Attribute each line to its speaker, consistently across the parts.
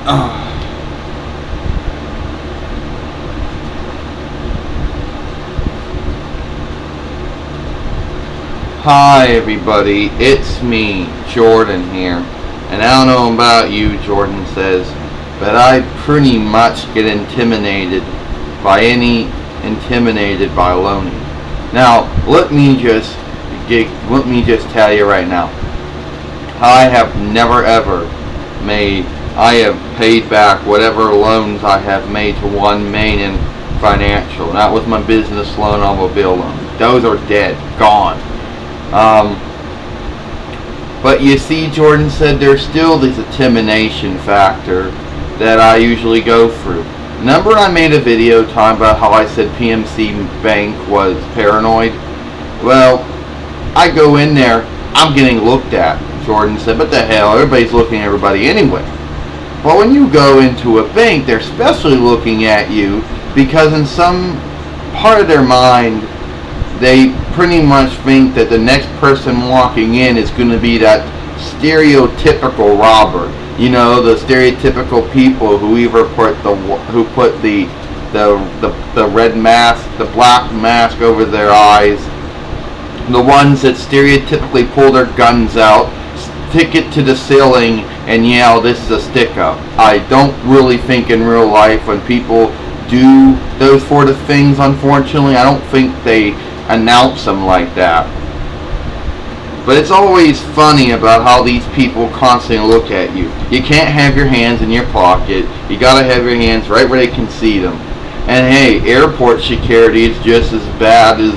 Speaker 1: Hi everybody, it's me, Jordan here, and I don't know about you, Jordan says, but I pretty much get intimidated by loaning. Now, let me just tell you right now, I have never ever I have paid back whatever loans I have made to One Main and Financial. And that was my business loan, automobile loan. Those are dead, gone. But you see, Jordan said, there's still this intimidation factor that I usually go through. Remember I made a video talking about how I said PMC Bank was paranoid? Well, I go in there, I'm getting looked at. Jordan said, but the hell, everybody's looking at everybody anyway. But when you go into a bank, they're especially looking at you because in some part of their mind, they pretty much think that the next person walking in is going to be that stereotypical robber. You know, the stereotypical people who either put the red mask, the black mask over their eyes, the ones that stereotypically pull their guns out, stick it to the ceiling, and yell, "This is a stick-up." I don't really think in real life when people do those sort of things, unfortunately, I don't think they announce them like that. But it's always funny about how these people constantly look at you. You can't have your hands in your pocket. You gotta have your hands right where they can see them. And hey, airport security is just as bad is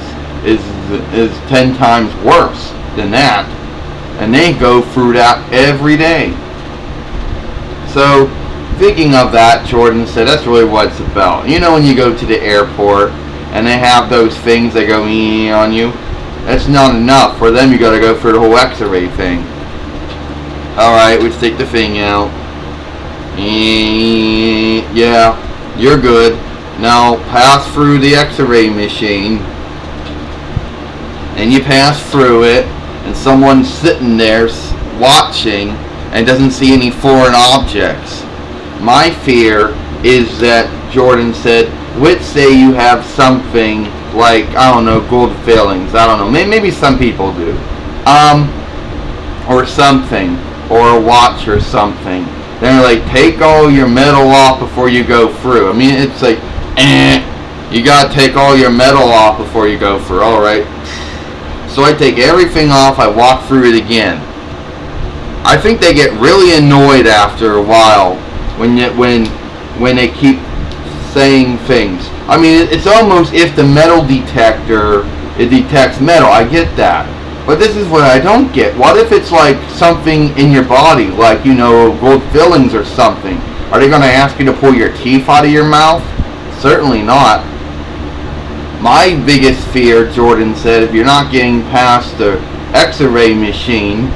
Speaker 1: 10 times worse than that. And they go through that every day. So, thinking of that, Jordan said, that's really what it's about. You know when you go to the airport and they have those things that go on you? That's not enough. For them, you gotta go through the whole X-ray thing. Alright, we stick the thing out. Yeah, you're good. Now, pass through the X-ray machine. And you pass through it, and someone's sitting there watching and doesn't see any foreign objects. My fear is that, Jordan said, let's say you have something like, I don't know, gold fillings, I don't know, maybe some people do, or something, or a watch or something. They're like, take all your metal off before you go through. I mean, it's like, you gotta take all your metal off before you go through, alright. So I take everything off, I walk through it again. I think they get really annoyed after a while when they keep saying things. I mean, it's almost if the metal detector, it detects metal. I get that. But this is what I don't get. What if it's like something in your body, like, you know, gold fillings or something? Are they going to ask you to pull your teeth out of your mouth? Certainly not. My biggest fear, Jordan said, if you're not getting past the X-ray machine,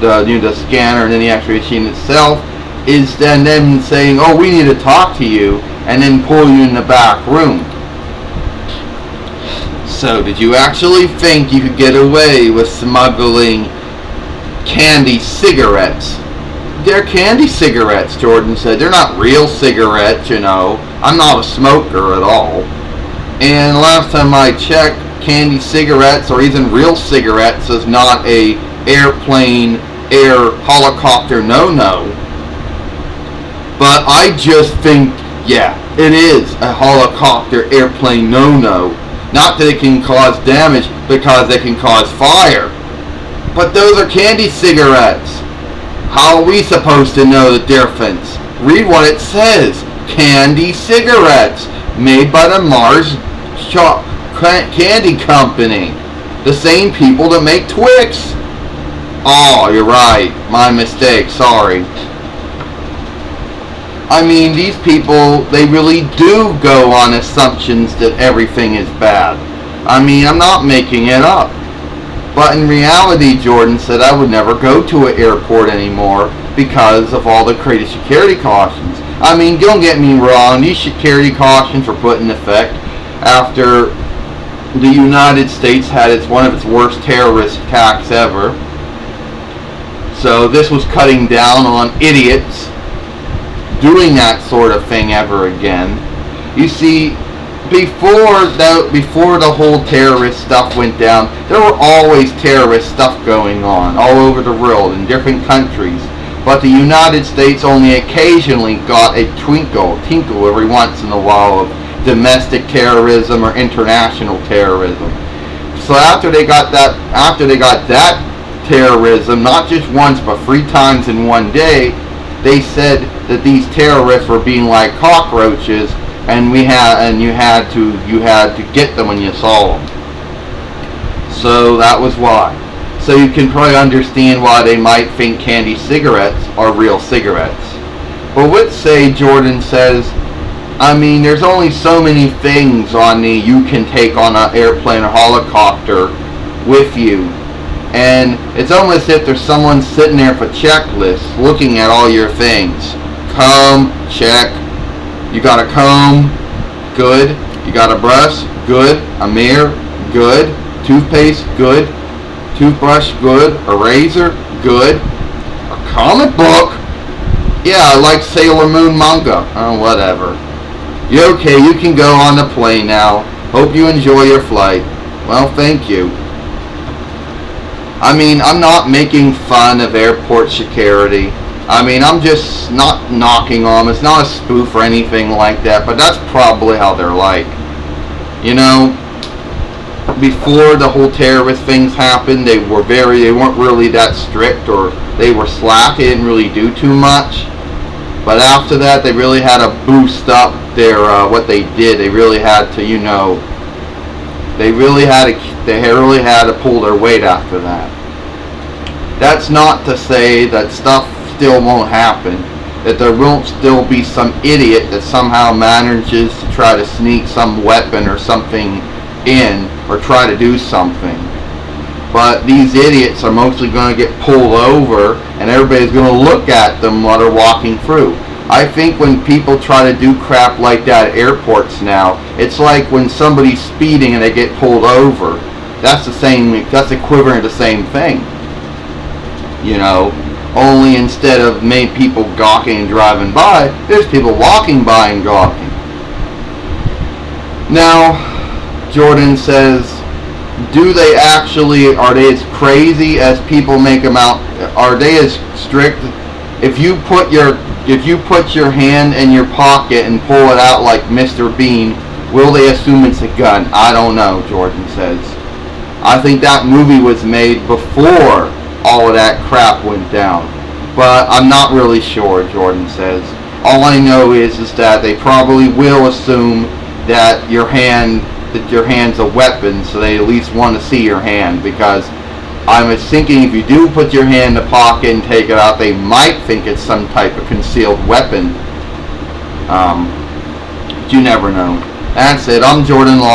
Speaker 1: the scanner and then the X-ray machine itself, is then them saying, oh, we need to talk to you, and then pull you in the back room. So, did you actually think you could get away with smuggling candy cigarettes? They're candy cigarettes, Jordan said. They're not real cigarettes, you know. I'm not a smoker at all. And last time I checked, candy cigarettes or even real cigarettes is not a airplane, helicopter no-no. But I just think, yeah, it is a helicopter, airplane no-no. Not that it can cause damage, because it can cause fire. But those are candy cigarettes. How are we supposed to know the difference? Read what it says. Candy cigarettes, made by the Mars Candy Company. The same people that make Twix. Oh, you're right. My mistake. Sorry. I mean, these people, they really do go on assumptions that everything is bad. I mean, I'm not making it up. But in reality, Jordan said, I would never go to an airport anymore because of all the crazy security cautions. I mean, don't get me wrong, these security cautions were put in effect after the United States had one of its worst terrorist attacks ever. So this was cutting down on idiots doing that sort of thing ever again. You see, before the whole terrorist stuff went down, there were always terrorist stuff going on all over the world in different countries. But the United States only occasionally got a tinkle every once in a while of domestic terrorism or international terrorism. So after they got that terrorism, not just once but 3 times in one day, they said that these terrorists were being like cockroaches, and you had to get them when you saw them. So that was why. So you can probably understand why they might think candy cigarettes are real cigarettes. But let's say, Jordan says, I mean, there's only so many things you can take on an airplane or helicopter with you. And it's almost as if there's someone sitting there for checklists looking at all your things. Comb, check. You got a comb? Good. You got a brush? Good. A mirror? Good. Toothpaste? Good. Toothbrush? Good. A razor? Good. A comic book? Yeah, I like Sailor Moon manga. Oh, whatever. You're okay, you can go on the plane now. Hope you enjoy your flight. Well, thank you. I mean, I'm not making fun of airport security. I mean, I'm just not knocking on them. It's not a spoof or anything like that, but that's probably how they're like. You know, before the whole terrorist things happened, they weren't really that strict, or they were slack. They didn't really do too much. But after that, they really had to boost up their what they did. They really had to, you know, they really had to pull their weight after that. That's not to say that stuff still won't happen, that there won't still be some idiot that somehow manages to try to sneak some weapon or something in, or try to do something. But these idiots are mostly going to get pulled over, and everybody's going to look at them while they're walking through. I think when people try to do crap like that at airports now, it's like when somebody's speeding and they get pulled over. That's equivalent to the same thing. You know, only instead of many people gawking and driving by, there's people walking by and gawking. Now, Jordan says, are they as crazy as people make them out? Are they as strict? If you put your hand in your pocket and pull it out like Mr. Bean, will they assume it's a gun? I don't know, Jordan says. I think that movie was made before all of that crap went down. But I'm not really sure, Jordan says. All I know is that they probably will assume that your hand's a weapon, so they at least want to see your hand, because I'm thinking if you do put your hand in the pocket and take it out, they might think it's some type of concealed weapon. But you never know. That's it. I'm Jordan Law.